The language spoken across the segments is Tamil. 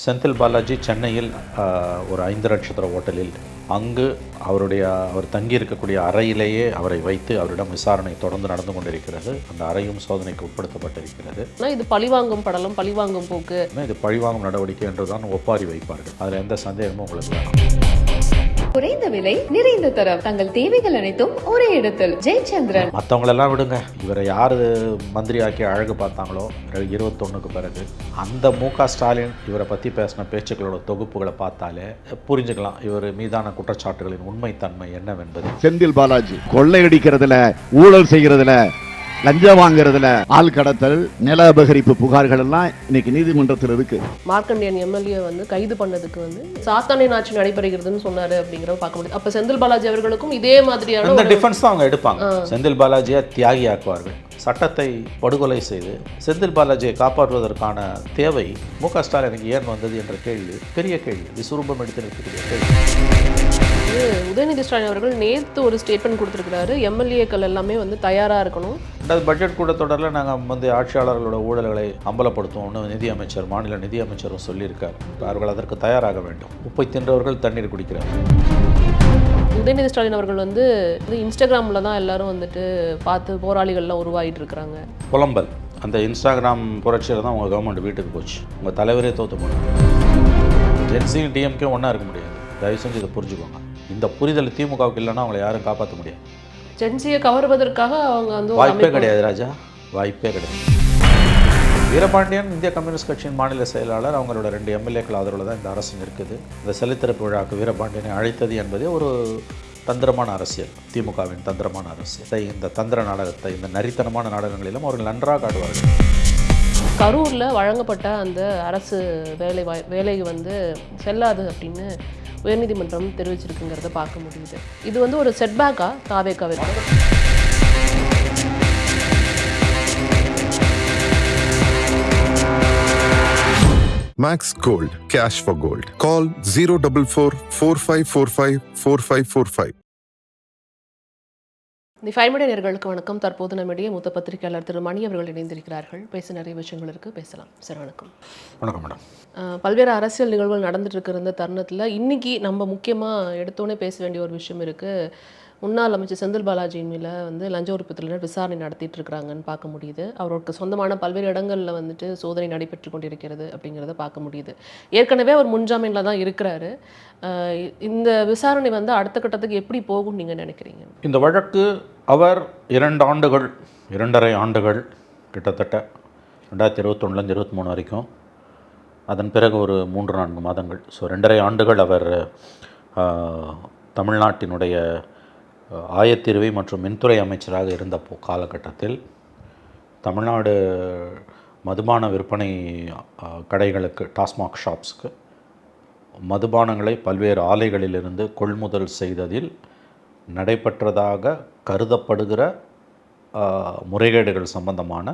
செந்தில் பாலாஜி சென்னையில் ஒரு 5 நட்சத்திர ஹோட்டலில் அங்கு அவர் தங்கியிருக்கக்கூடிய அறையிலேயே அவரை வைத்து அவரிடம் விசாரணை தொடர்ந்து நடந்து கொண்டிருக்கிறது. அந்த அறையும் சோதனைக்கு உட்படுத்தப்பட்டிருக்கிறது. இது பழிவாங்கும் படலம், பழிவாங்கும் போக்கு, இது பழிவாங்கும் நடவடிக்கை என்றுதான் ஒப்பாரி வைப்பார்கள். அதில் எந்த சந்தேகமும் உங்களுக்கு வேணும். குறைந்த விலை, நிறைந்த தரம், தங்கள் தேவைகள் அனைத்தும் ஒரே இடத்தில். ஜெயச்சந்திரன். மற்றவங்களெல்லாம் விடுங்க, இவரை யார் மந்திரியாக்கி அழகு பார்த்தாங்களோ 21க்கு பிறகு அந்த மு.க. ஸ்டாலின் இவரை பற்றி பேசின பேச்சுக்களோட தொகுப்புகளை பார்த்தாலே புரிஞ்சுக்கலாம் இவர் மீதான குற்றச்சாட்டுகளின் உண்மைத்தன்மை என்னவென்பது. செந்தில் பாலாஜி கொள்ளையடிக்கிறதுல, ஊழல் செய்கிறதுல, லஞ்சம் வாங்குறதுல, ஆள் கடத்தல், நில அபகரிப்பு புகார்கள் எல்லாம் இன்னைக்கு நீதிமன்றத்தில் இருக்கு. மார்க்கண்டியன் எம்எல்ஏ கைது பண்ணதுக்கு சாத்தானே ஆட்சி நடைபெறுகிறதுன்னு சொன்னாரு அப்படிங்கிறத பார்க்க முடியும். அப்ப செந்தில் பாலாஜி அவர்களுக்கும் இதே மாதிரியான இந்த டிஃபென்ஸ் தான் அவங்க எடுப்பாங்க. செந்தில் பாலாஜியை தியாகி ஆக்குவார்கள். சட்டத்தை படுகொலை செய்து செந்தில் பாலாஜியை காப்பாற்றுவதற்கான தேவை மு.க. ஸ்டாலினுக்கு ஏன் வந்தது என்ற கேள்வி பெரிய கேள்வி, விசுரூபம் எடுத்து நிற்கக்கூடிய கேள்வி. உதயநிதி ஸ்டாலின் அவர்கள் நேற்று ஒரு ஸ்டேட்மெண்ட் கொடுத்துருக்கிறாரு, எம்எல்ஏக்கள் எல்லாமே தயாரா இருக்கணும். பட்ஜெட் கூட்டத்தொடரில் நாங்கள் ஆட்சியாளர்களோட ஊழல்களை அம்பலப்படுத்துவோம்னு நிதியமைச்சர், மாநில நிதியமைச்சரும் சொல்லியிருக்கார். அவர்கள் அதற்கு தயாராக வேண்டும். உப்பை தின்றவர்கள் தண்ணீர் குடிக்கிறார். உதயநிதி ஸ்டாலின் அவர்கள் இன்ஸ்டாகிராமில் தான் எல்லாரும் பார்த்து போராளிகள்லாம் உருவாகிட்டு இருக்கிறாங்க. புலம்பல் அந்த இன்ஸ்டாகிராம் புரட்சியில் தான் உங்கள் கவர்மெண்ட் வீட்டுக்கு போச்சு. உங்கள் தலைவரே தோற்று போனாங்க. ஜென்சியும் டிஎம்கே ஒன்றா இருக்க முடியாது. தயவு செஞ்சு இதை புரிஞ்சுக்கோங்க. இந்த புரிதல் திமுகவுக்கு இல்லைன்னா அவங்களை யாரும் காப்பாற்ற முடியாது. ஜென்சியை கவர்வதற்காக அவங்க வாய்ப்பே கிடையாது ராஜா, வாய்ப்பே கிடையாது. வீரபாண்டியன் இந்திய கம்யூனிஸ்ட் கட்சியின் மாநில செயலாளர், அவங்களோட 2 எம்எல்ஏக்கள் ஆதரவில் தான் இந்த அரசு இருக்குது. இந்த செலித்திறப்பு விழாவுக்கு வீரபாண்டியனை அழைத்தது என்பதே ஒரு தந்திரமான அரசியல், திமுகவின் தந்திரமான அரசியல். இந்த தந்திர நாடகத்தை, இந்த நரித்தனமான நாடகங்களிலும் அவர்கள் நன்றாக காட்டுவார்கள். கரூரில் வழங்கப்பட்ட அந்த அரசு வேலை செல்லாது அப்படின்னு உயர்நீதிமன்றம் தெரிவிச்சிருக்குங்கிறத பார்க்க முடியுது. இது ஒரு செட்பேக்கா தாவேக்காவிற்கு? Max Gold, cash for gold. Call 044-4545-4545. இந்த 5 மினிட் நேயர்களுக்கு வணக்கம். தற்போது நம்மிடையே மூத்த பத்திரிகையாளர் திரு மணி அவர்கள் இணைந்திருக்கிறார்கள். பேச நிறைய விஷயங்கள் இருக்குது, பேசலாம் சார். வணக்கம். வணக்கம் மேடம். பல்வேறு அரசியல் நிகழ்வுகள் நடந்துட்டு இருக்கிற இந்த தருணத்தில் இன்னைக்கு நம்ம முக்கியமாக எடுத்தோன்னே பேச வேண்டிய ஒரு விஷயம் இருக்குது. முன்னாள் அமைச்சர் செந்தில் பாலாஜியின் மேலே லஞ்ச ஒழிப்புத்துறையினர் விசாரணை நடத்திட்டு இருக்கிறாங்கன்னு பார்க்க முடியுது. அவருக்கு சொந்தமான பல்வேறு இடங்களில் சோதனை நடைபெற்று கொண்டிருக்கிறது அப்படிங்கிறத பார்க்க முடியுது. ஏற்கனவே அவர் முன்ஜாமீனில் தான் இருக்கிறாரு. இந்த விசாரணை அடுத்த கட்டத்துக்கு எப்படி போகும் நீங்கள் நினைக்கிறீங்க? இந்த வழக்கு அவர் 2 ஆண்டுகள், 2.5 ஆண்டுகள், கிட்டத்தட்ட 2021 23 வரைக்கும், அதன் பிறகு ஒரு 3-4 மாதங்கள், ஸோ 2.5 ஆண்டுகள் அவர் தமிழ்நாட்டினுடைய ஆயத்தீர்வை மற்றும் மின்துறை அமைச்சராக இருந்த காலகட்டத்தில் தமிழ்நாடு மதுபான விற்பனை கடைகளுக்கு, டாஸ்மாக் ஷாப்ஸுக்கு மதுபானங்களை பல்வேறு ஆலைகளிலிருந்து கொள்முதல் செய்ததில் நடைபெற்றதாக கருதப்படுகிற முறைகேடுகள் சம்பந்தமான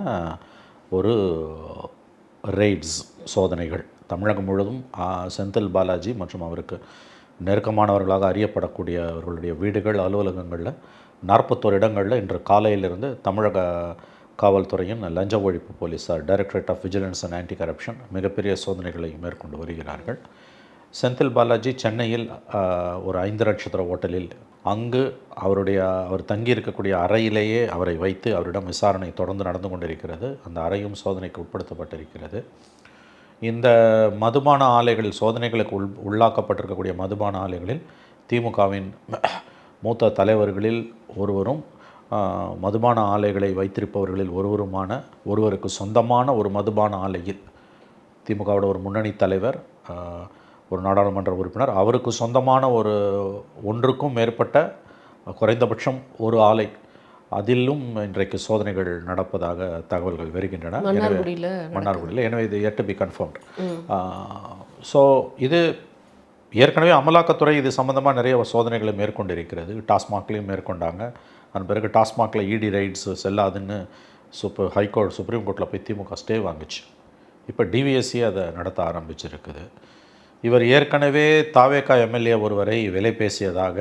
ஒரு ரெய்ட்ஸ், சோதனைகள் தமிழகம் முழுவதும் செந்தில் பாலாஜி மற்றும் அவருக்கு நெருக்கமானவர்களாக அறியப்படக்கூடியவர்களுடைய வீடுகள், அலுவலகங்களில் 41 இடங்களில் இன்று காலையிலிருந்து தமிழக காவல்துறையின் லஞ்ச ஒழிப்பு போலீஸார், Directorate of Vigilance and Anti Corruption மிகப்பெரிய சோதனைகளை மேற்கொண்டு வருகிறார்கள். செந்தில் பாலாஜி சென்னையில் ஒரு 5 நட்சத்திர ஹோட்டலில் அங்கு அவர் தங்கியிருக்கக்கூடிய அறையிலேயே அவரை வைத்து அவரிடம் விசாரணை தொடர்ந்து நடந்து கொண்டிருக்கிறது. அந்த அறையும் சோதனைக்கு உட்படுத்தப்பட்டிருக்கிறது. இந்த மதுபான ஆலைகள், சோதனைகளுக்கு உள்ளாக்கப்பட்டிருக்கக்கூடிய மதுபான ஆலைகளில் திமுகவின் மூத்த தலைவர்களில் ஒருவரும், மதுபான ஆலைகளை வைத்திருப்பவர்களில் ஒருவருக்கு சொந்தமான ஒரு மதுபான ஆலையில் திமுகவோட ஒரு முன்னணி தலைவர், ஒரு நாடாளுமன்ற உறுப்பினர், அவருக்கு சொந்தமான ஒன்றுக்கும் மேற்பட்ட, குறைந்தபட்சம் ஒரு ஆலை, அதிலும் இன்றைக்கு சோதனைகள் நடப்பதாக தகவல்கள் வருகின்றன. மன்னார்குடியில். எனவே இது yet to be confirmed. So இது ஏற்கனவே அமலாக்கத்துறை இது சம்மந்தமாக நிறைய சோதனைகளை மேற்கொண்டிருக்கிறது. டாஸ்மாக்லேயும் மேற்கொண்டாங்க. அதன் பிறகு டாஸ்மாகில் இடி ரைட்ஸ் செல்லாதுன்னு ஹைகோர்ட், சுப்ரீம் கோர்ட்டில் போய் திமுக ஸ்டே வாங்குச்சு. இப்போ டிவிஎஸ்சி அதை நடத்த ஆரம்பிச்சிருக்குது. இவர் ஏற்கனவே தாவேகா எம்எல்ஏ ஒருவரை விலை பேசியதாக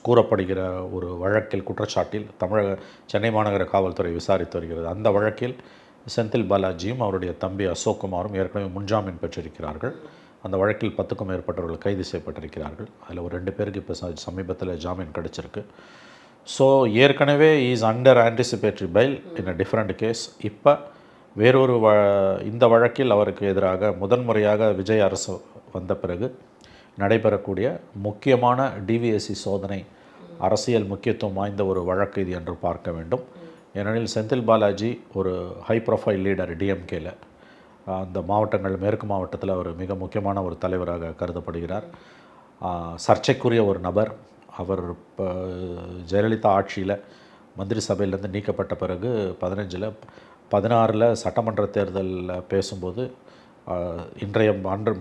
கூறப்படுகிற ஒரு வழக்கில், குற்றச்சாட்டில் சென்னை மாநகர காவல்துறை விசாரித்து வருகிறது. அந்த வழக்கில் செந்தில் பாலாஜியும் அவருடைய தம்பி அசோக்குமாரும் ஏற்கனவே முன்ஜாமீன் பெற்றிருக்கிறார்கள். அந்த வழக்கில் 10க்கும் மேற்பட்டவர்கள் கைது செய்யப்பட்டிருக்கிறார்கள். அதில் ஒரு 2 பேருக்கு இப்போ சமீபத்தில் ஜாமீன் கிடச்சிருக்கு. ஸோ ஏற்கனவே is under anticipatory bail in a different case. இப்போ வேறொரு இந்த வழக்கில் அவருக்கு எதிராக முதன்முறையாக விஜய் அரசு வந்த பிறகு நடைபெறக்கூடிய முக்கியமான டிவிஎஸ்சி சோதனை அரசியல் முக்கியத்துவம் வாய்ந்த ஒரு வழக்கு இது என்று பார்க்க வேண்டும். ஏனெனில் செந்தில் பாலாஜி ஒரு ஹை ப்ரொஃபைல் லீடர் டிஎம்கேல. அந்த மாவட்டங்கள் மேற்கு மாவட்டத்தில் அவர் மிக முக்கியமான ஒரு தலைவராக கருதப்படுகிறார். சர்ச்சைக்குரிய ஒரு நபர். அவர் இப்போ ஜெயலலிதா ஆட்சியில் மந்திரி சபையிலேருந்து நீக்கப்பட்ட பிறகு 16 சட்டமன்ற தேர்தலில் பேசும்போது இன்றைய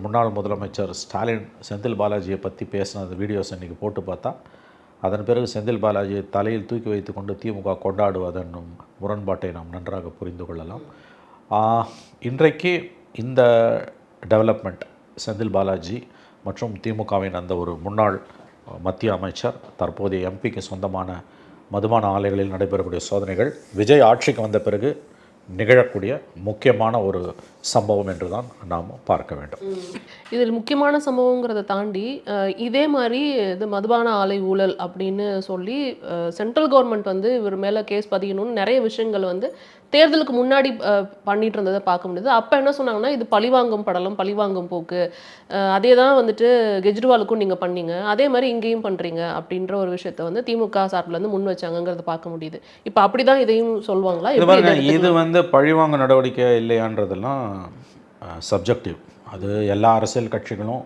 முன்னாள் முதலமைச்சர் ஸ்டாலின் செந்தில் பாலாஜியை பற்றி பேசின அந்த வீடியோஸ் இன்றைக்கி போட்டு பார்த்தா அதன் பிறகு செந்தில் பாலாஜியை தலையில் தூக்கி வைத்து கொண்டு திமுக கொண்டாடுவதன் முரண்பாட்டை நாம் நன்றாக புரிந்து கொள்ளலாம். இன்றைக்கு இந்த டெவலப்மெண்ட் செந்தில் பாலாஜி மற்றும் திமுகவின் அந்த ஒரு முன்னாள் மத்திய அமைச்சர் தற்போதைய எம்பிக்கு சொந்தமான மதுபான ஆலைகளில் நடைபெறக்கூடிய சோதனைகள் விஜய் ஆட்சிக்கு வந்த பிறகு நிகழக்கூடிய முக்கியமான ஒரு சம்பவம் என்று தான் நாம் பார்க்க வேண்டும். இதில் முக்கியமான சம்பவங்கிறத தாண்டி இதே மாதிரி இது மதுபான ஆலை ஊழல் அப்படின்னு சொல்லி சென்ட்ரல் கவர்மெண்ட் வந்து இவர் மேலே கேஸ் பதியணும்னு நிறைய விஷயங்கள் வந்து தேர்தலுக்கு முன்னாடி பண்ணிட்டு இருந்ததை பார்க்க முடியுது. அப்போ என்ன சொன்னாங்கன்னா, இது பழிவாங்கும் படலம், பழிவாங்கும் போக்கு, அதே தான் வந்துட்டு கெஜ்ரிவாலுக்கும் நீங்கள் பண்ணீங்க, அதே மாதிரி இங்கேயும் பண்ணுறீங்க அப்படின்ற ஒரு விஷயத்த வந்து திமுக சார்பில் வந்து முன் வச்சாங்கிறத பார்க்க முடியுது. இப்போ அப்படி தான் இதையும் சொல்லுவாங்களா? இது வந்து பழிவாங்க நடவடிக்கை இல்லையான்றதெல்லாம் சப்ஜெக்டிவ். அது எல்லா அரசியல் கட்சிகளும்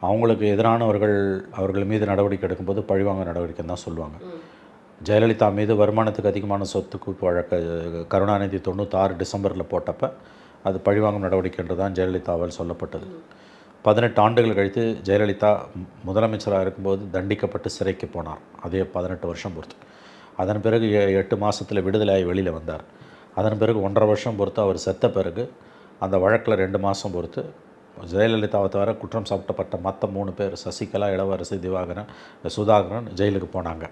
அவங்களுக்கு எதிரானவர்கள் அவர்கள் மீது நடவடிக்கை எடுக்கும்போது பழிவாங்க நடவடிக்கை தான் சொல்லுவாங்க. ஜெயலலிதா மீது வருமானத்துக்கு அதிகமான சொத்து குவிப்பு வழக்கு கருணாநிதி 96 டிசம்பரில் போட்டப்போ அது பழிவாங்கும் நடவடிக்கை என்று தான் ஜெயலலிதாவால் சொல்லப்பட்டது. 18 ஆண்டுகள் கழித்து ஜெயலலிதா முதலமைச்சராக இருக்கும்போது தண்டிக்கப்பட்டு சிறைக்கு போனார். அதே 18 வருஷம் பொறுத்து. அதன் பிறகு 8 மாதத்தில் விடுதலையாகி வெளியில் வந்தார். அதன் பிறகு 1.5 வருஷம் பொறுத்து அவர் செத்த பிறகு அந்த வழக்கில் 2 மாதம் பொறுத்து ஜெயலலிதாவை தவிர குற்றம் சாட்டப்பட்ட மற்ற 3 பேர் சசிகலா, இளவரசி, திவாகரன், சுதாகரன் ஜெயிலுக்கு போனாங்க.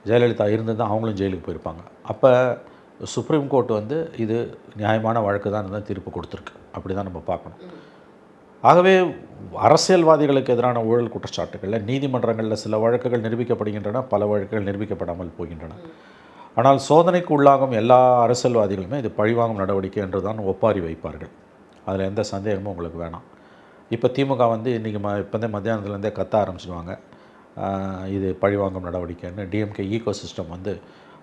ஜெயலலிதா இருந்து தான் அவங்களும் ஜெயிலுக்கு போயிருப்பாங்க. அப்போ சுப்ரீம் கோர்ட் வந்து இது நியாயமான வழக்கு தான் தீர்ப்பு கொடுத்துருக்கு. அப்படி தான் நம்ம பார்க்கணும். ஆகவே அரசியல்வாதிகளுக்கு எதிரான ஊழல் குற்றச்சாட்டுகளில் நீதிமன்றங்களில் சில வழக்குகள் நிரூபிக்கப்படுகின்றன, பல வழக்குகள் நிரூபிக்கப்படாமல் போகின்றன. ஆனால் சோதனைக்கு உள்ளாகும் எல்லா அரசியல்வாதிகளுமே இது பழிவாங்கும் நடவடிக்கை என்று தான் ஒப்பாரி வைப்பார்கள். அதில் எந்த சந்தேகமும் உங்களுக்கு வேணாம். இப்போ திமுக வந்து இன்றைக்கி இப்போதே மத்தியானத்துலேருந்தே கத்த ஆரம்பிச்சிடுவாங்க, இது பழிவாங்கும் நடவடிக்கைன்னு. டிஎம்கே ஈகோ சிஸ்டம் வந்து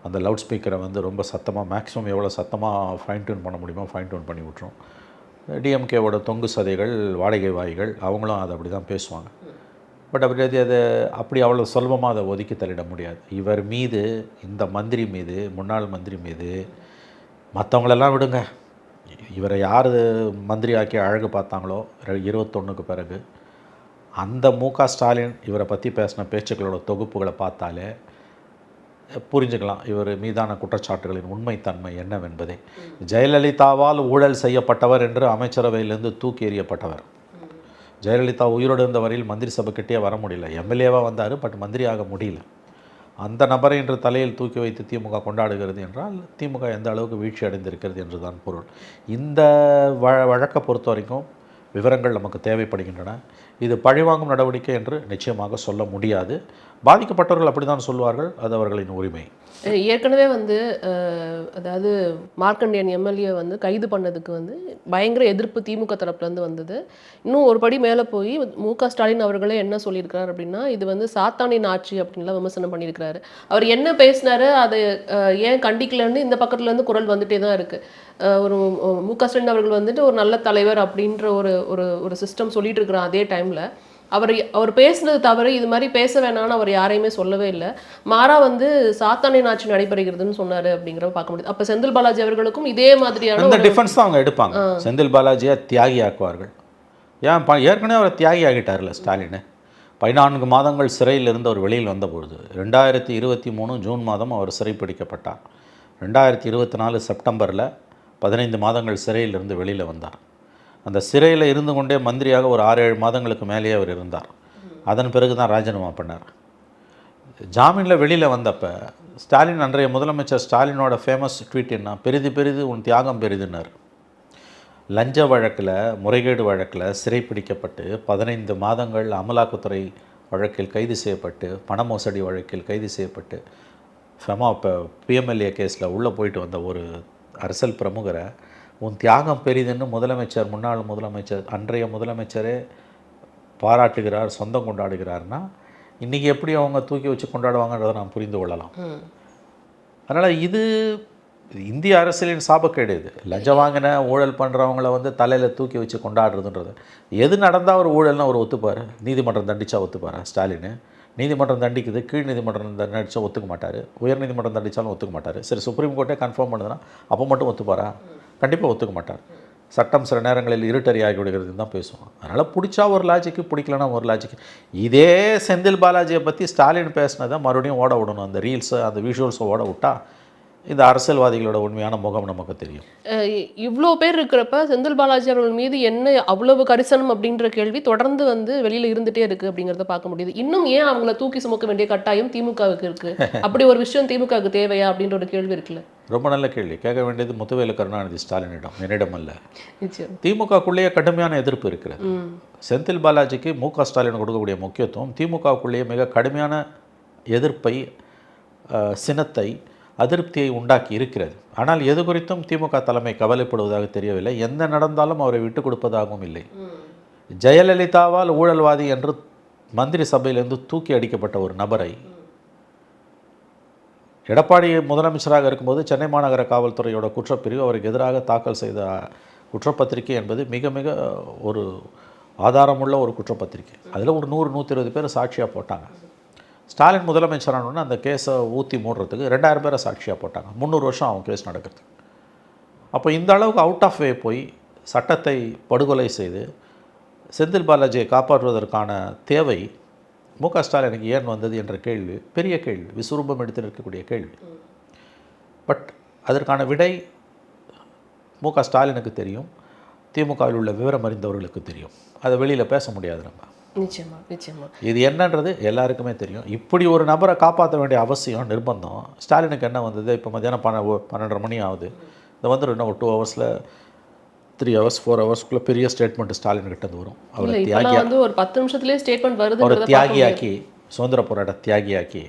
அந்த லவுட் ஸ்பீக்கரை வந்து ரொம்ப சத்தமாக, மேக்ஸிமம் எவ்வளோ சத்தமாக ஃபைன் டியூன் பண்ண முடியுமோ ஃபைன் டியூன் பண்ணி விட்ரும். டிஎம்கேவோட தொங்கு சதைகள், வாடகை வாய்கள் அவங்களும் அதை அப்படி தான் பேசுவாங்க. பட் அப்படி அவ்வளோ சுலபமாக அதை ஒதுக்கி தள்ளிட முடியாது. இவர் மீது, இந்த மந்திரி மீது, முன்னாள் மந்திரி மீது, மற்றவங்களெல்லாம் விடுங்க, இவரை யார் மந்திரி ஆக்கி அழகு பார்த்தாங்களோ 21க்கு பிறகு அந்த மு.க. ஸ்டாலின் இவரை பற்றி பேசின பேச்சுக்களோட தொகுப்புகளை பார்த்தாலே புரிஞ்சுக்கலாம் இவர் மீதான குற்றச்சாட்டுகளின் உண்மைத்தன்மை என்னவென்பதை. ஜெயலலிதாவால் ஊழல் செய்யப்பட்டவர் என்று அமைச்சரவையிலிருந்து தூக்கி எறியப்பட்டவர். ஜெயலலிதா உயிரோடு இருந்த வரையில் மந்திரி சபைக்கிட்டே வர முடியல. எம்எல்ஏவாக வந்தார், பட் மந்திரி ஆக முடியல. அந்த நபரை இன்று தலையில் தூக்கி வைத்து திமுக கொண்டாடுகிறது என்றால் திமுக எந்த அளவுக்கு வீழ்ச்சி அடைந்திருக்கிறது என்று தான் பொருள். இந்த வழக்கை பொறுத்த வரைக்கும் விவரங்கள் நமக்கு தேவைப்படுகின்றன. இது பழிவாங்கும் நடவடிக்கை என்று நிச்சயமாக சொல்ல முடியாது. பாதிக்கப்பட்டவர்கள் அப்படி தான் சொல்வார்கள், அது அவர்களின் உரிமை. ஏற்கனவே வந்து அதாவது மார்க்கண்டியன் எம்எல்ஏ வந்து கைது பண்ணதுக்கு வந்து பயங்கர எதிர்ப்பு திமுக தரப்புலேருந்து வந்தது. இன்னும் ஒரு படி மேலே போய் மு.க. ஸ்டாலின் அவர்களே என்ன சொல்லியிருக்கிறார் அப்படின்னா, இது வந்து சாத்தானின் ஆட்சி அப்படின்லாம் விமர்சனம் பண்ணியிருக்கிறாரு. அவர் என்ன பேசினாரு, அதை ஏன் கண்டிக்கலன்னு இந்த பக்கத்துலேருந்து குரல் வந்துட்டே தான் இருக்குது. ஒரு மு.க. ஸ்டாலின் அவர்கள் வந்துட்டு ஒரு நல்ல தலைவர் அப்படின்ற ஒரு சிஸ்டம் சொல்லிட்டு இருக்கிறார். அதே டைமில் அவர் பேசுனது தவறு, இது மாதிரி பேச வேணாம்னு அவர் யாரையுமே சொல்லவே இல்லை. மாறா வந்து சாத்தானின் ஆட்சி நடைபெறுகிறதுன்னு சொன்னார் அப்படிங்கிறத பார்க்க முடியுது. அப்போ செந்தில் பாலாஜி அவர்களுக்கும் இதே மாதிரியான அந்த டிஃபென்ஸ் தான் அவங்க எடுப்பாங்க. செந்தில் பாலாஜியை தியாகி ஆக்குவார்கள். ஏற்கனவே அவர் தியாகி ஆகிட்டார்ல ஸ்டாலின். 14 மாதங்கள் சிறையில் இருந்து அவர் வெளியில் வந்தபொழுது 2023 ஜூன் மாதம் அவர் சிறைப்பிடிக்கப்பட்டார். 2024 செப்டம்பரில் 15 மாதங்கள் சிறையில் இருந்து வெளியில் வந்தார். அந்த சிறையில் இருந்து கொண்டே மந்திரியாக ஒரு 6-7 மாதங்களுக்கு மேலேயே அவர் இருந்தார். அதன் பிறகு தான் ராஜினாமா பண்ணார். ஜாமீனில் வெளியில் வந்தப்போ ஸ்டாலின் அன்றைய முதலமைச்சர் ஸ்டாலினோட ஃபேமஸ் ட்வீட் என்ன, பெரிது பெரிது உன் தியாகம் பெரிதுன்னார். லஞ்ச வழக்கில், முறைகேடு வழக்கில் சிறைப்பிடிக்கப்பட்டு 15 மாதங்கள் அமலாக்கத்துறை வழக்கில் கைது செய்யப்பட்டு, பண மோசடி வழக்கில் கைது செய்யப்பட்டு, இப்போ பிஎம்எல்ஏ கேஸில் உள்ளே போயிட்டு வந்த ஒரு அரசியல் பிரமுகரை உன் தியாகம் பெரிதுன்னு முதலமைச்சர், முன்னாள் முதலமைச்சர், அன்றைய முதலமைச்சரே பாராட்டுகிறார், சொந்தம் கொண்டாடுகிறார்னா இன்றைக்கி எப்படி அவங்க தூக்கி வச்சு கொண்டாடுவாங்கன்றதை நாம் புரிந்து கொள்ளலாம். அதனால் இது இந்திய அரசியலின் சாபக்கேடு. இது லஞ்சம் வாங்கின ஊழல் பண்ணுறவங்கள வந்து தலையில் தூக்கி வச்சு கொண்டாடுறதுன்றது. எது நடந்தால் ஒரு ஊழல்னா அவர் ஒத்துப்பார். நீதிமன்றம் தண்டிச்சா ஒத்துப்பார் ஸ்டாலின்? நீதிமன்றம் தண்டிக்குது, கீழ் நீதிமன்றம் தண்டிச்சா ஒத்துக்க மாட்டார், உயர் நீதிமன்றம் தண்டித்தாலும் ஒத்துக்க மாட்டார். சரி, சுப்ரீம் கோர்ட்டே கன்ஃபார்ம் பண்ணுதுன்னா அப்போ மட்டும் ஒத்துப்பாரா? கண்டிப்பாக ஒத்துக்க மாட்டார். சட்டம் சில நேரங்களில் இருட்டறி ஆகி விடுகிறதுன்னு தான் பேசுவோம். அதனால் பிடிச்சா ஒரு லாஜிக்கு, பிடிக்கலன்னா ஒரு லாஜிக்கு. இதே செந்தில் பாலாஜியை பற்றி ஸ்டாலின் பேசினதை மறுபடியும் ஓட விடணும். அந்த ரீல்ஸை, அந்த விஷுவல்ஸை ஓட விட்டால் இந்த அரசியல்வாதிகளோட உண்மையான முகம் நமக்கு தெரியும். இவ்வளோ பேர் இருக்கிறப்ப செந்தில் பாலாஜி அவர்கள் மீது என்ன அவ்வளவு கரிசனம் அப்படின்ற கேள்வி தொடர்ந்து வந்து வெளியில் இருந்துகிட்டே இருக்குது அப்படிங்கிறத பார்க்க முடியுது. இன்னும் ஏன் அவங்கள தூக்கி சுமக்க வேண்டிய கட்டாயம் திமுகவுக்கு இருக்குது? அப்படி ஒரு விஷயம் திமுகவுக்கு தேவையா அப்படின்ற ஒரு கேள்வி இருக்குல்ல? ரொம்ப நல்ல கேள்வி. கேட்க வேண்டியது முத்துவேலு கருணாநிதி ஸ்டாலினிடம், என்னிடம் அல்ல. நிச்சயம். திமுகக்குள்ளேயே கடுமையான எதிர்ப்பு இருக்கிறது. செந்தில் பாலாஜிக்கு முக ஸ்டாலின் கொடுக்கக்கூடிய முக்கியத்துவம் திமுகவுக்குள்ளேயே மிக கடுமையான எதிர்ப்பை, சினத்தை, அதிருப்தியை உண்டாக்கி இருக்கிறது. ஆனால் எது குறித்தும் திமுக தலைமை கவலைப்படுவதாக தெரியவில்லை. எந்த நடந்தாலும் அவரை விட்டுக் கொடுப்பதாகவும் இல்லை. ஜெயலலிதாவால் ஊழல்வாதி என்று மந்திரி சபையிலிருந்து தூக்கி அடிக்கப்பட்ட ஒரு நபரை எடப்பாடி முதலமைச்சராக இருக்கும்போது சென்னை மாநகர காவல்துறையோட குற்றப்பிரிவு அவருக்கு எதிராக தாக்கல் செய்த குற்றப்பத்திரிகை என்பது மிக மிக ஒரு ஆதாரமுள்ள ஒரு குற்றப்பத்திரிகை. அதில் ஒரு 100-120 பேர் சாட்சியாக போட்டாங்க. ஸ்டாலின் முதலமைச்சரானோன்னு அந்த கேஸை ஊற்றி மூடுறதுக்கு 2000 பேரை சாட்சியாக போட்டாங்க. 300 வருஷம் அவங்க கேஸ் நடக்கிறது. அப்போ இந்த அளவுக்கு அவுட் ஆஃப் வே போய் சட்டத்தை படுகொலை செய்து செந்தில் பாலாஜியை காப்பாற்றுவதற்கான தேவை முக ஸ்டாலினுக்கு ஏன் வந்தது என்ற கேள்வி பெரிய கேள்வி, விசுரூபம் எடுத்து இருக்கக்கூடிய கேள்வி. பட் அதற்கான விடை முக ஸ்டாலினுக்கு தெரியும், திமுகவில் உள்ள விவரம் அறிந்தவர்களுக்கு தெரியும். அதை வெளியில் பேச முடியாது நம்ம. நிச்சயமா. இது என்னன்றது எல்லாருக்குமே தெரியும். இப்படி ஒரு நபரை காப்பாற்ற வேண்டிய அவசியம், நிர்பந்தம் ஸ்டாலினுக்கு என்ன வந்தது? இப்போ மத்தியானம் 12:30 மணி ஆகுது. இந்த வந்துடும் இன்னும் ஒரு 2 ஹவர்ஸில், 3 ஹவர்ஸ் 4 ஹவர்ஸ்க்குள்ளே பெரிய ஸ்டேட்மெண்ட் ஸ்டாலின் கிட்ட வரும். அவரை தியாகியாக ஒரு 10 நிமிஷத்துலேயே ஸ்டேட்மெண்ட் வருது. ஒரு தியாகியாக்கி, சுதந்திர போராட்ட தியாகியாக்கி,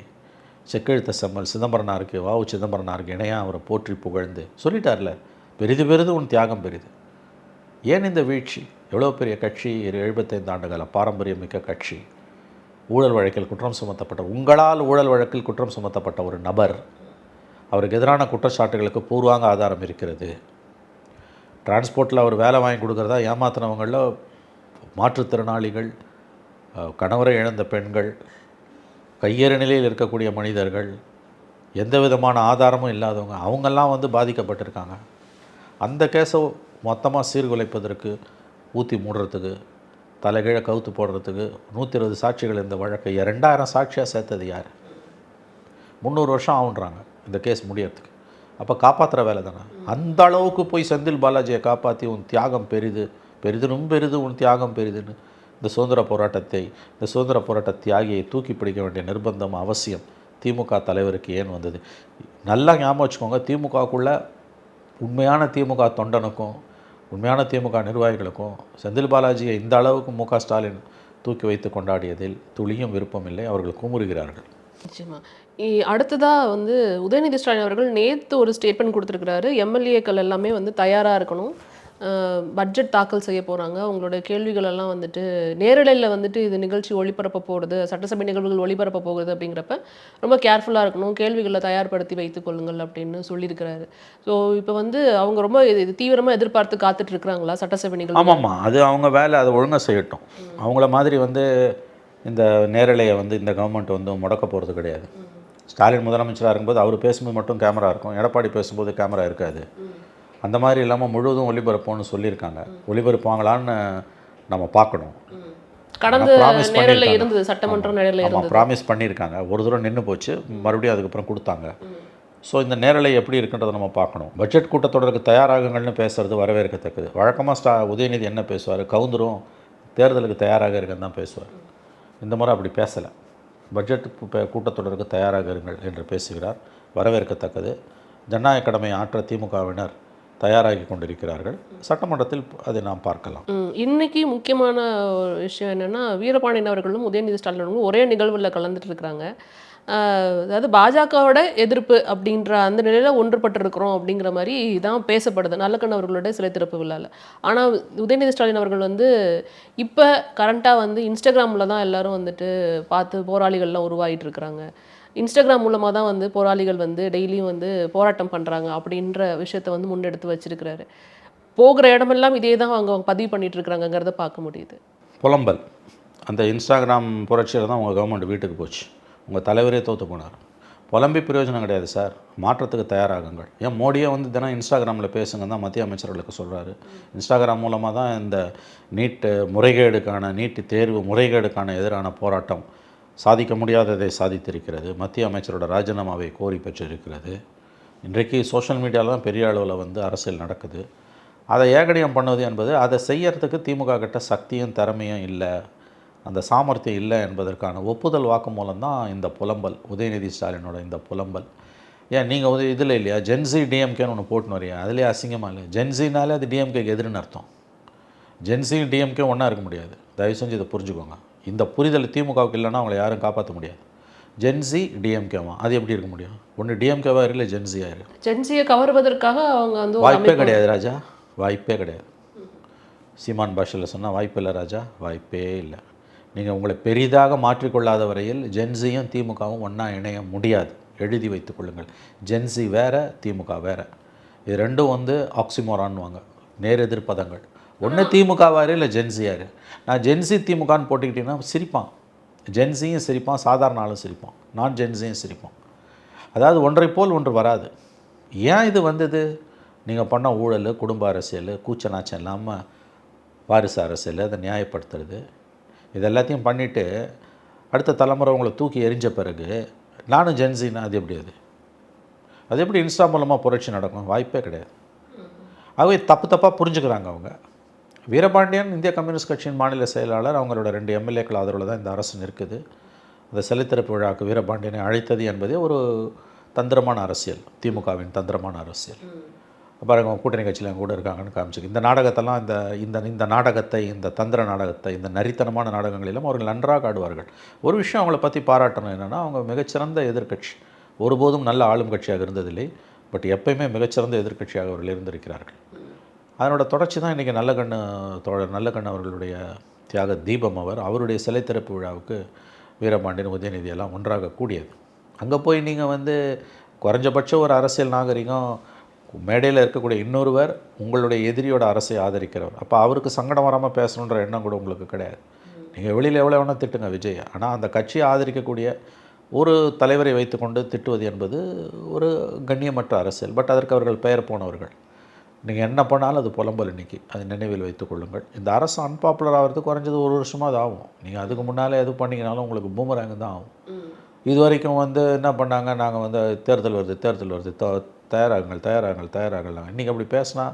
செக்கெழுத்த செம்மல் சிதம்பரனாருக்கு, வாவு சிதம்பரனாருக்கு இணையாக அவரை போற்றி புகழ்ந்து சொல்லிட்டார்ல, பெரிது பெரிது உன் தியாகம் பெரிது. ஏன் இந்த வீழ்ச்சி? எவ்வளோ பெரிய கட்சி, 75 ஆண்டுகால பாரம்பரியமிக்க கட்சி, ஊழல் வழக்கில் குற்றம் சுமத்தப்பட்ட, உங்களால் ஊழல் வழக்கில் குற்றம் சுமத்தப்பட்ட ஒரு நபர், அவருக்கு எதிரான குற்றச்சாட்டுகளுக்கு பூர்வாங்க ஆதாரம் இருக்கிறது. டிரான்ஸ்போர்ட்டில் அவர் வேலை வாங்கி கொடுக்குறதா ஏமாத்தினவங்களில் மாற்றுத்திறனாளிகள், கணவரை இழந்த பெண்கள், கையேறு நிலையில் இருக்கக்கூடிய மனிதர்கள், எந்த விதமான ஆதாரமும் இல்லாதவங்க, அவங்கெல்லாம் வந்து பாதிக்கப்பட்டிருக்காங்க. அந்த கேஸை மொத்தமாக சீர்குலைப்பதற்கு, ஊற்றி மூடுறதுக்கு, தலைகீழே கவுத்து போடுறதுக்கு 120 சாட்சிகள் இந்த வழக்கை 2000 சாட்சியாக சேர்த்தது யார்? 300 வருஷம் ஆகுன்றாங்க இந்த கேஸ் முடியறதுக்கு. அப்போ காப்பாற்றுற வேலை தானே. அந்த அளவுக்கு போய் செந்தில் பாலாஜியை காப்பாற்றி உன் தியாகம் பெரிது, பெரிதும் பெரிது உன் தியாகம் பெரிதுன்னு இந்த சுதந்திர போராட்ட தியாகியை தூக்கி பிடிக்க வேண்டிய நிர்பந்தம், அவசியம் திமுக தலைவருக்கு ஏன் வந்தது? நல்லா ஞாபகம் வச்சுக்கோங்க, திமுகக்குள்ளே உண்மையான திமுக தொண்டனுக்கும் உண்மையான திமுக நிர்வாகிகளுக்கும் செந்தில் பாலாஜியை இந்த அளவுக்கு முக ஸ்டாலின் தூக்கி வைத்து கொண்டாடியதில் துளியும் விருப்பமில்லை. அவர்கள் குமுறுகிறார்கள். நிச்சயமா. அடுத்ததாக வந்து உதயநிதி ஸ்டாலின் அவர்கள் நேற்று ஒரு ஸ்டேட்மெண்ட் கொடுத்துருக்கிறாரு. எம்எல்ஏக்கள் எல்லாமே வந்து தயாராக இருக்கணும், பட்ஜெட் தாக்கல் செய்ய போகிறாங்க, அவங்களோட கேள்விகள் எல்லாம் வந்துட்டு நேரலையில் வந்துட்டு இது நிகழ்ச்சி ஒளிபரப்ப போகிறது, சட்டசபை நிகழ்வுகள் ஒளிபரப்ப போகுது அப்படிங்கிறப்ப ரொம்ப கேர்ஃபுல்லாக இருக்கணும், கேள்விகளை தயார்படுத்தி வைத்துக் கொள்ளுங்கள் அப்படின்னு சொல்லியிருக்கிறாரு. ஸோ இப்போ வந்து அவங்க ரொம்ப இது தீவிரமாக எதிர்பார்த்து காத்துட்டு இருக்கிறாங்களா சட்டசபை நிகழ்வு? ஆமாம்மா, அது அவங்க வேலை, அதை ஒழுங்காக செய்யட்டும். அவங்கள மாதிரி வந்து இந்த நேரலையை வந்து இந்த கவர்மெண்ட் வந்து முடக்க போகிறது கிடையாது. ஸ்டாலின் முதலமைச்சராக இருக்கும்போது அவர் பேசும்போது மட்டும் கேமரா இருக்கும், எடப்பாடி பேசும்போது கேமரா இருக்காது. அந்த மாதிரி இல்லாமல் முழுவதும் ஒளிபரப்போன்னு சொல்லியிருக்காங்க. ஒளிபரப்பாங்களான்னு நம்ம பார்க்கணும். கடந்த நேரில் இருந்தது, சட்டமன்றம் நேரில் இருந்தது, ப்ராமிஸ் பண்ணியிருக்காங்க. ஒரு தூரம் நின்று போச்சு, மறுபடியும் அதுக்கப்புறம் கொடுத்தாங்க. ஸோ இந்த நேரலை எப்படி இருக்குன்றதை நம்ம பார்க்கணும். பட்ஜெட் கூட்டத்தொடருக்கு தயாராகுங்கள்னு பேசுகிறது வரவேற்கத்தக்கது. வழக்கமாக உதயநிதி என்ன பேசுவார்? கவுந்தரும் தேர்தலுக்கு தயாராக இருக்குன்னு தான் பேசுவார். இந்த முறை அப்படி பேசலை. பட்ஜெட் கூட்டத்தொடருக்கு தயாராக இருங்கள் என்று பேசுகிறார். வரவேற்கத்தக்கது. ஜனநாயக கடமை ஆற்ற திமுகவினர் தயாராகி கொண்டிருக்கிறார்கள். சட்டமன்றத்தில் அதை நாம் பார்க்கலாம். இன்னைக்கு முக்கியமான ஒரு விஷயம் என்னன்னா, வீரபாண்டியன் அவர்களும் உதயநிதி ஸ்டாலின் அவர்களும் ஒரே நிகழ்வில் கலந்துட்டு இருக்கிறாங்க. அதாவது பாஜகவோட எதிர்ப்பு அப்படின்ற அந்த நிலையில் ஒன்றுபட்டிருக்கிறோம் அப்படிங்கிற மாதிரி தான் பேசப்படுது நல்லக்கண்ணு அவர்களுடைய சிலை திறப்பு விழாவில். ஆனால் உதயநிதி ஸ்டாலின் அவர்கள் வந்து இப்போ கரண்ட்டாக வந்து இன்ஸ்டாகிராமில் தான் எல்லாரும் வந்துட்டு பார்த்து போராளிகள்லாம் உருவாகிட்டு இருக்கிறாங்க. இன்ஸ்டாகிராம் மூலமாக தான் வந்து போராளிகள் வந்து டெய்லியும் வந்து போராட்டம் பண்ணுறாங்க அப்படின்ற விஷயத்தை வந்து முன்னெடுத்து வச்சிருக்கிறாரு. போகிற இடமெல்லாம் இதே தான் அவங்க பதிவு பண்ணிட்டு இருக்கிறாங்கிறத பார்க்க முடியுது. புலம்பல். அந்த இன்ஸ்டாகிராம் புரட்சியில் தான் உங்கள் கவர்மெண்ட் வீட்டுக்கு போச்சு. உங்கள் தலைவரே தோற்று போனார். புலம்பி பிரயோஜனம் கிடையாது சார். மாற்றத்துக்கு தயாராகுங்கள். ஏன் மோடியே வந்து தினம் இன்ஸ்டாகிராமில் பேசுங்க தான் மத்திய அமைச்சர்களுக்கு சொல்கிறாரு. இன்ஸ்டாகிராம் மூலமாக தான் இந்த நீட் தேர்வு முறைகேடுக்கான எதிரான போராட்டம் சாதிக்க முடியாததை சாதித்திருக்கிறது. மத்திய அமைச்சரோட ராஜினாமாவை கோரி பெற்றிருக்கிறது. இன்றைக்கு சோஷியல் மீடியாவில் தான் பெரிய அளவில் வந்து அரசியல் நடக்குது. அதை ஏகடியம் பண்ணுவது என்பது அதை செய்யறதுக்கு திமுக கிட்ட சக்தியும் திறமையும் இல்லை, அந்த சாமர்த்தியம் இல்லை என்பதற்கான ஒப்புதல் வாக்கு மூலம் தான் இந்த புலம்பல், உதயநிதி ஸ்டாலினோட இந்த புலம்பல். ஏன் நீங்கள் வந்து இதில் இல்லையா ஜென்சி டிஎம்கேன்னு ஒன்று போட்டுன்னு வரையா? அதுலேயே அசிங்கமாக இல்லை. ஜென்சினாலே அது டிஎம்கேக்கு எதிர்னு அர்த்தம். ஜென்சியும் டிஎம்கே ஒன்றா இருக்க முடியாது. தயவு செஞ்சு இதை புரிஞ்சுக்கோங்க. இந்த புரிதல் திமுகவுக்கு இல்லைன்னா அவங்களை யாரும் காப்பாற்ற முடியாது. ஜென்சி டிஎம்கேவா அது எப்படி இருக்க முடியும்? ஒன்று டிஎம்கேவா இல்லை ஜென்சியாக இருக்கு. ஜென்சியை கவர்வதற்காக அவங்க வந்து வாய்ப்பே கிடையாது ராஜா, வாய்ப்பே கிடையாது. சீமான் பாஷையில் சொன்னால் வாய்ப்பு இல்லை ராஜா, வாய்ப்பே இல்லை. நீங்கள் உங்களை பெரிதாக மாற்றிக்கொள்ளாத வரையில் ஜென்சியும் திமுகவும் ஒன்றா இணைய முடியாது. எழுதி வைத்துக் கொள்ளுங்கள். ஜென்சி வேறு, திமுக வேறு. இது ரெண்டும் வந்து ஆக்சிமோரான்வாங்க, நேர் எதிர்ப்பதங்கள். ஒன்று திமுகவாரு இல்லை ஜென்சியாரு. நான் ஜென்சி திமுகன்னு போட்டுக்கிட்டீங்கன்னா சிரிப்பான். ஜென்சியும் சிரிப்பான், சாதாரண ஆளும் சிரிப்பான், நான் ஜென்சியும் சிரிப்பான். அதாவது ஒன்றை போல் ஒன்று வராது. ஏன் இது வந்தது? நீங்கள் பண்ண ஊழல், குடும்ப அரசியல், கூச்ச நாச்சம் இல்லாமல் வாரிசு அரசியல், அதை நியாயப்படுத்துறது, இது எல்லாத்தையும் பண்ணிவிட்டு அடுத்த தலைமுறை உங்களை தூக்கி எரிஞ்ச பிறகு நானும் ஜென்சின்னா அது எப்படி? அது எப்படி இன்ஸ்டா மூலமாக புரட்சி நடக்கும்? வாய்ப்பே கிடையாது. ஆகவே தப்பாக புரிஞ்சுக்கிறாங்க அவங்க. வீரபாண்டியன் இந்திய கம்யூனிஸ்ட் கட்சியின் மாநில செயலாளர், அவங்களோட 2 எம்எல்ஏக்கள் ஆதரவில் தான் இந்த அரசு நிற்குது. அந்த சிலைத்திறப்பு விழாவுக்கு வீரபாண்டியனை அழைத்தது என்பதே ஒரு தந்திரமான அரசியல், திமுகவின் தந்திரமான அரசியல். பாருங்க, கூட்டணி கட்சியில் கூட இருக்காங்கன்னு காமிச்சுக்கு. இந்த நாடகத்தெல்லாம் இந்த நாடகத்தை, இந்த தந்திர நாடகத்தை, இந்த நரித்தனமான நாடகங்களிலும் அவர்கள் நன்றாக ஆடுவார்கள். ஒரு விஷயம் அவங்கள பற்றி பாராட்டணும் என்னென்னா, அவங்க மிகச்சிறந்த எதிர்க்கட்சி. ஒருபோதும் நல்ல ஆளும் கட்சியாக இருந்ததில்லை. பட் எப்பயுமே மிகச்சிறந்த எதிர்க்கட்சியாக அவர்கள் இருந்திருக்கிறார்கள். அதனோட தொடர்ச்சி தான் இன்றைக்கி நல்லக்கண்ணு அவர்களுடைய தியாக தீபம். அவருடைய சிலை திறப்பு விழாவுக்கு வீரபாண்டியன், உதயநிதி எல்லாம் ஒன்றாக கூடியது. அங்கே போய் நீங்கள் வந்து குறைஞ்சபட்சம் ஒரு அரசியல் நாகரிகம், மேடையில் இருக்கக்கூடிய இன்னொருவர் உங்களுடைய எதிரியோட அரசை ஆதரிக்கிறவர், அப்போ அவருக்கு சங்கடம் வராமல் பேசணுன்ற எண்ணம் கூட உங்களுக்கு கிடையாது. நீங்கள் வெளியில் எவ்வளோ வேணால் திட்டுங்க விஜய், ஆனால் அந்த கட்சியை ஆதரிக்கக்கூடிய ஒரு தலைவரை வைத்துக்கொண்டு திட்டுவது என்பது ஒரு கண்ணியமற்ற அரசியல். பட் அதற்கு அவர்கள் பெயர் போனவர்கள். நீங்கள் என்ன பண்ணாலும் அது புலம்பல். இன்றைக்கி அது நினைவில் வைத்துக் கொள்ளுங்கள். இந்த அரசு அன்பாப்புலர் ஆகிறது குறைஞ்சது 1 வருஷமாக அது ஆகும். நீங்கள் அதுக்கு முன்னாலே எது பண்ணிங்கனாலும் உங்களுக்கு பூமராங்க தான் ஆகும். இது வரைக்கும் வந்து என்ன பண்ணாங்க, நாங்கள் வந்து தேர்தல் வருது தயாராகுங்கள். இன்றைக்கி அப்படி பேசினா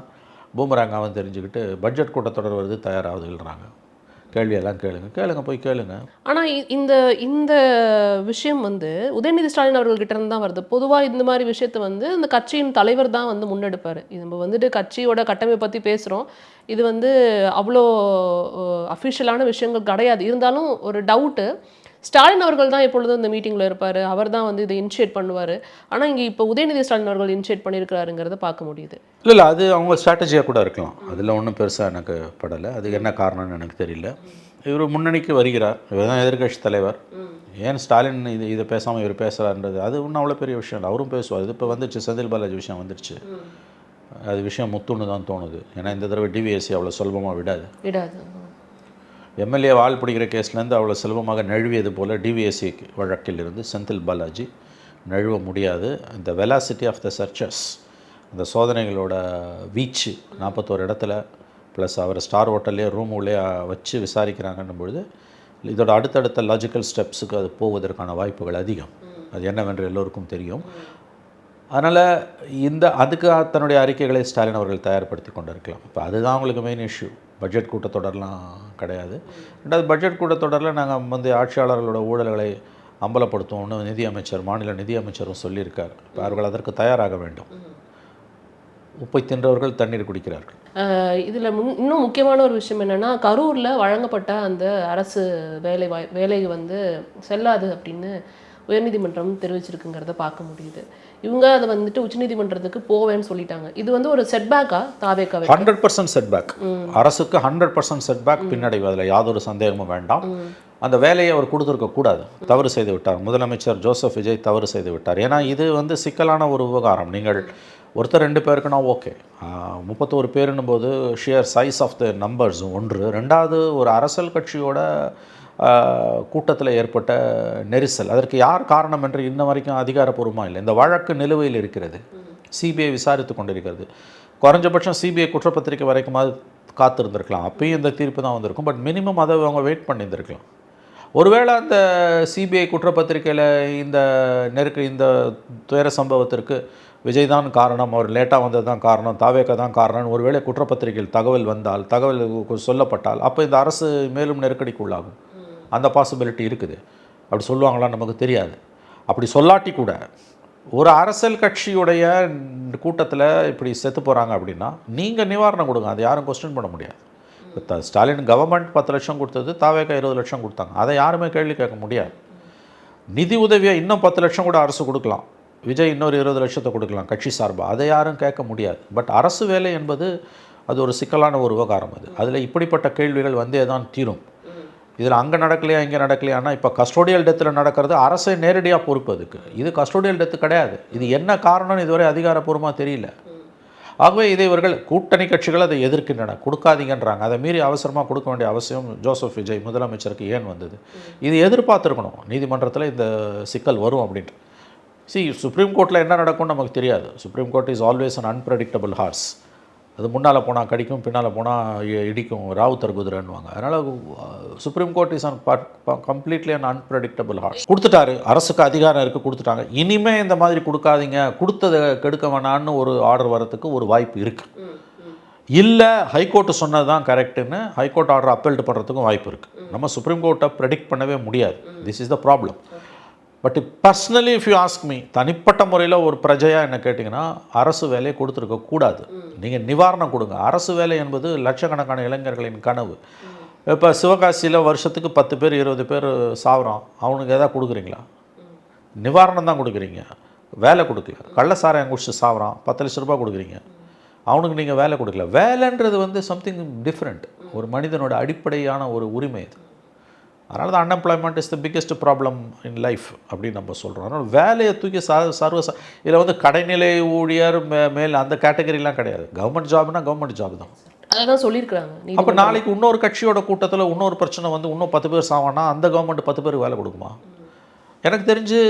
பூமராங்காவும் தெரிஞ்சுக்கிட்டு பட்ஜெட் கூட்டத்தொடர் வருது தயாராகுதுன்றாங்க. கேள்வியெல்லாம் கேளுங்க. ஆனால் இந்த விஷயம் வந்து உதயநிதி ஸ்டாலின் அவர்கள்கிட்ட இருந்து தான் வருது. பொதுவாக இந்த மாதிரி விஷயத்தை வந்து இந்த கட்சியின் தலைவர் தான் வந்து முன்னெடுப்பார். இது நம்ம வந்துட்டு கட்சியோட கட்டமைப்பை பற்றி பேசுகிறோம். இது வந்து அவ்வளோ அஃபிஷியலான விஷயங்கள் கிடையாது. இருந்தாலும் ஒரு டவுட்டு, ஸ்டாலின் அவர்கள் தான் எப்பொழுதும் இந்த மீட்டிங்கில் இருப்பார், அவர் தான் வந்து இதை இனிஷியேட் பண்ணுவார். ஆனால் இங்கே இப்போ உதயநிதி ஸ்டாலின் அவர்கள் இனிஷியேட் பண்ணியிருக்கிறாருங்கிறத பார்க்க முடியுது. இல்லை அது அவங்க ஸ்ட்ராட்டஜியாக கூட இருக்கலாம். அதில் ஒன்றும் பெருசாக எனக்கு படலை. அதுக்கு என்ன காரணம்னு எனக்கு தெரியல. இவர் முன்னணிக்கு வருகிறார், இவர் தான் எதிர்கட்சி தலைவர். ஏன் ஸ்டாலின் இதை பேசாமல் இவர் பேசுகிறாருன்றது அது ஒன்றும் அவ்வளோ பெரிய விஷயம் இல்லை. அவரும் பேசுவார். இது இப்போ வந்துருச்சு, செந்தில் பாலாஜி விஷயம் வந்துருச்சு. அது விஷயம் முத்துன்னு தான் தோணுது. ஏன்னா இந்த தடவை டிவிஎஸ்சி அவ்வளோ சுலபமாக விடாது. எம்எல்ஏ வால் பிடிக்கிற கேஸ்லேருந்து அவ்வளோ சுலபமாக நழுவியது போல் டிவிஎஸ்சி வழக்கில் இருந்து செந்தில் பாலாஜி நழுவ முடியாது. இந்த வெலாசிட்டி ஆஃப் த சர்ச்சஸ், அந்த சோதனைகளோட வீச்சு 41 இடத்துல ப்ளஸ் அவர் ஸ்டார் ஹோட்டல்லே ரூம் உள்ளே வச்சு விசாரிக்கிறாங்கன்னும் பொழுது இதோட அடுத்தடுத்த லாஜிக்கல் ஸ்டெப்ஸுக்கு அது போவதற்கான வாய்ப்புகள் அதிகம். அது என்னவென்று எல்லோருக்கும் தெரியும். அதனால் அதுக்கு தன்னுடைய அறிக்கைகளை ஸ்டாலின் அவர்கள் தயார்படுத்தி கொண்டிருக்கலாம். இப்போ அதுதான் அவங்களுக்கு மெயின் இஷ்யூ. பட்ஜெட் கூட்டத்தொடர்லாம் கிடையாது. ரெண்டாவது, பட்ஜெட் கூட்டத்தொடரில் நாங்கள் வந்து ஆட்சியாளர்களோட ஊழல்களை அம்பலப்படுத்துவோம்னு நிதியமைச்சர் மாநில நிதியமைச்சரும் சொல்லியிருக்கார். அவர்கள் அதற்கு தயாராக வேண்டும். உப்பை தின்றவர்கள் தண்ணீர் குடிக்கிறார்கள். இதில் இன்னும் முக்கியமான ஒரு விஷயம் என்னென்னா, கரூரில் வழங்கப்பட்ட அந்த அரசு வேலை வந்து செல்லாது அப்படின்னு உயர்நீதிமன்றம் தெரிவிச்சிருக்குங்கிறத பார்க்க முடியுது. இவங்க அதை வந்துட்டு உச்சநீதிமன்றத்துக்கு போவேன்னு சொல்லிட்டாங்க. இது வந்து ஒரு செட்பேக்கா தாவேக்காவே? 100% செட்பேக். அரசுக்கு 100% செட்பேக், பின்னடைவு, அதில் யாதொரு சந்தேகமும் வேண்டாம். அந்த வேலையை அவர் கொடுத்துருக்க கூடாது, தவறு செய்து விட்டார். முதலமைச்சர் ஜோசப் விஜய் தவறு செய்து விட்டார். ஏன்னா இது வந்து சிக்கலான ஒரு விவகாரம். நீங்கள் ஒருத்தர் 2 பேருக்குன்னா ஓகே, 31 பேருன்னும் போது sheer size of the numbers ஒன்று. ரெண்டாவது, ஒரு அரசியல் கட்சியோட கூட்டத்தில் ஏற்பட்ட நெரிசல். அதற்கு யார் காரணம் என்று இன்ன வரைக்கும் அதிகாரப்பூர்வமாக இல்லை. இந்த வழக்கு நிலுவையில் இருக்கிறது, சிபிஐ விசாரித்து கொண்டிருக்கிறது. குறைஞ்சபட்சம் சிபிஐ குற்றப்பத்திரிக்கை வரைக்குமாவது காத்திருந்திருக்கலாம். அப்பயும் இந்த தீர்ப்பு தான் வந்திருக்கும். பட் மினிமம் அதை அவங்க வெயிட் பண்ணியிருந்திருக்கலாம். ஒருவேளை அந்த சிபிஐ குற்றப்பத்திரிக்கையில் இந்த துயர சம்பவத்திற்கு விஜய் தான் காரணம், அவர் லேட்டாக வந்தது தான் காரணம், தாவேக்கா தான் காரணம், ஒருவேளை குற்றப்பத்திரிகையில் தகவல் சொல்லப்பட்டால் அப்போ இந்த அரசு மேலும் நெருக்கடிக்குள்ளாகும். அந்த பாசிபிலிட்டி இருக்குது. அப்படி சொல்லுவாங்களா நமக்கு தெரியாது. அப்படி சொல்லாட்டி கூட ஒரு அரசியல் கட்சியுடைய கூட்டத்தில் இப்படி செத்து போகிறாங்க அப்படின்னா நீங்கள் நிவாரணம் கொடுங்க. அது யாரும் கொஸ்டின் பண்ண முடியாது. ஸ்டாலின் கவர்மெண்ட் 10 லட்சம் கொடுத்தது, தாவேக்கா 20 லட்சம் கொடுத்தாங்க. அதை யாருமே கேள்வி கேட்க முடியாது. நிதி உதவியை இன்னும் 10 லட்சம் கூட அரசு கொடுக்கலாம், விஜய் இன்னொரு 20 லட்சத்தை கொடுக்கலாம் கட்சி சார்பாக. அதை யாரும் கேட்க முடியாது. பட் அரசு வேலை என்பது அது ஒரு சிக்கலான ஒரு விவகாரம். அதில் இப்படிப்பட்ட கேள்விகள் வந்தே தான் தீரும். இதில் அங்கே நடக்கலையா இங்கே நடக்கலையானா, இப்போ கஸ்டோடியல் டெத்தில் நடக்கிறது அரசை நேரடியாக பொறுப்பு. அதுக்கு இது கஸ்டோடியல் டெத்து கிடையாது. இது என்ன காரணம்னு இதுவரை அதிகாரப்பூர்வமாக தெரியல. ஆகவே இதை இவர்கள் கூட்டணி கட்சிகள் அதை எதிர்க்கின்றன, கொடுக்காதீங்கன்றாங்க. அதை மீறி அவசரமாக கொடுக்க வேண்டிய அவசியம் ஜோசப் விஜய் முதலமைச்சருக்கு ஏன் வந்தது? இது எதிர்பார்த்துருக்கணும், நீதிமன்றத்தில் இந்த சிக்கல் வரும் அப்படின்ட்டு. சுப்ரீம் கோர்ட்டில் என்ன நடக்கும்னு நமக்கு தெரியாது. Supreme Court is always an unpredictable horse. அது முன்னால் போனால் கடிக்கும், பின்னால் போனால் இடிக்கும், ராவுத்தர் குதிரைன்னுவாங்க. அதனால் Supreme Court is completely an unpredictable horse. கொடுத்துட்டாரு, அரசுக்கு அதிகாரம் இருக்குது, கொடுத்துட்டாங்க. இனிமேல் இந்த மாதிரி கொடுக்காதீங்க, கொடுத்ததை கெடுக்க வேணான்னு ஒரு ஆர்டர் வரத்துக்கு ஒரு வாய்ப்பு இருக்குது. இல்லை ஹைகோர்ட்டு சொன்னது தான் கரெக்டுன்னு ஹைகோர்ட் ஆர்டர் அப்பீல்டு பண்ணுறதுக்கும் வாய்ப்பு இருக்குது. நம்ம சுப்ரீம் கோர்ட்டை ப்ரெடிக்ட் பண்ணவே முடியாது. This is the problem. But personally if you ask me, தனிப்பட்ட முறையில் ஒரு பிரஜையாக என்ன கேட்டிங்கன்னா, அரசு வேலையை கொடுத்துருக்க கூடாது. நீங்கள் நிவாரணம் கொடுங்க. அரசு வேலை என்பது லட்சக்கணக்கான இளைஞர்களின் கனவு. இப்போ சிவகாசியில் வருஷத்துக்கு 10 பேர் 20 பேர் சாவுறான், அவனுக்கு எதாவது கொடுக்குறீங்களா? நிவாரணம் தான் கொடுக்குறீங்க, வேலை கொடுக்கல. கள்ளசாராயம் குடிச்சு சாவுறான், 10 லட்ச ரூபா கொடுக்குறீங்க, அவனுக்கு நீங்கள் வேலை கொடுக்கல. வேலைன்றது வந்து சம்திங் டிஃப்ரெண்ட். ஒரு மனிதனோட அடிப்படையான ஒரு உரிமை இது. அதனால தான் unemployment is the biggest problem in life அப்படின்னு நம்ம சொல்கிறோம். அதனால் வேலையை தூக்கி இதில் வந்து கடைநிலை ஊழியர் மேல் அந்த கேட்டகரிலாம் கிடையாது. கவர்மெண்ட் ஜாப்னா கவர்மெண்ட் ஜாப் தான். அதான் சொல்லியிருக்கிறாங்க. அப்போ நாளைக்கு இன்னொரு கட்சியோட கூட்டத்தில் இன்னொரு பிரச்சனை வந்து இன்னும் 10 பேர் சாவானா அந்த கவர்மெண்ட் 10 பேருக்கு வேலை கொடுக்குமா? எனக்கு தெரிஞ்சு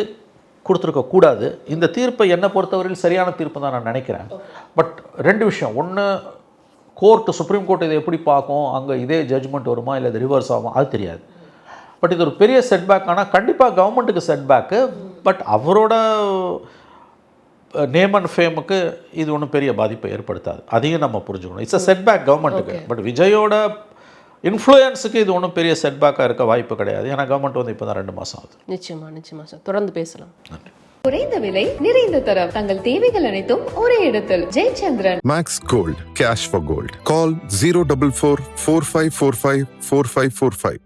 கொடுத்துருக்க கூடாது. இந்த தீர்ப்பை என்னை பொறுத்தவரையில் சரியான தீர்ப்பு தான் நான் நினைக்கிறேன். பட் 2 விஷயம். ஒன்று, கோர்ட்டு சுப்ரீம் கோர்ட் இதை எப்படி பார்க்கும், அங்கே இதே ஜட்ஜ்மெண்ட் வருமா இல்லை இது ரிவர்ஸ் ஆகும், அது தெரியாது. பட் இது ஒரு பெரிய செட்பேக். ஆனால் கண்டிப்பாக கவர்மெண்ட்டுக்கு செட்பேக்கு. பட் அவரோட நேம் அண்ட் ஃபேமுக்கு இது ஒன்றும் பெரிய பாதிப்பை ஏற்படுத்தாது. அதையும் நம்ம புரிஞ்சுக்கணும். இட்ஸ் அ செட்பேக் கவர்மெண்ட்டுக்கு. பட் விஜயோட இன்ஃப்ளூயன்ஸுக்கு இது ஒன்றும் பெரிய செட்பேக்காக இருக்க வாய்ப்பு கிடையாது. ஏன்னா கவர்மெண்ட் வந்து இப்போ தான் 2 மாதம் ஆகுது. நிச்சயமா சார், தொடர்ந்து பேசலாம். நன்றி. குறைந்த விலை நிறைந்த தரம் தங்கள் தேவைகள் அனைத்தும் ஒரே இடத்தில். Jayachandran. Max Gold, cash for gold. Call 044 4545 4545.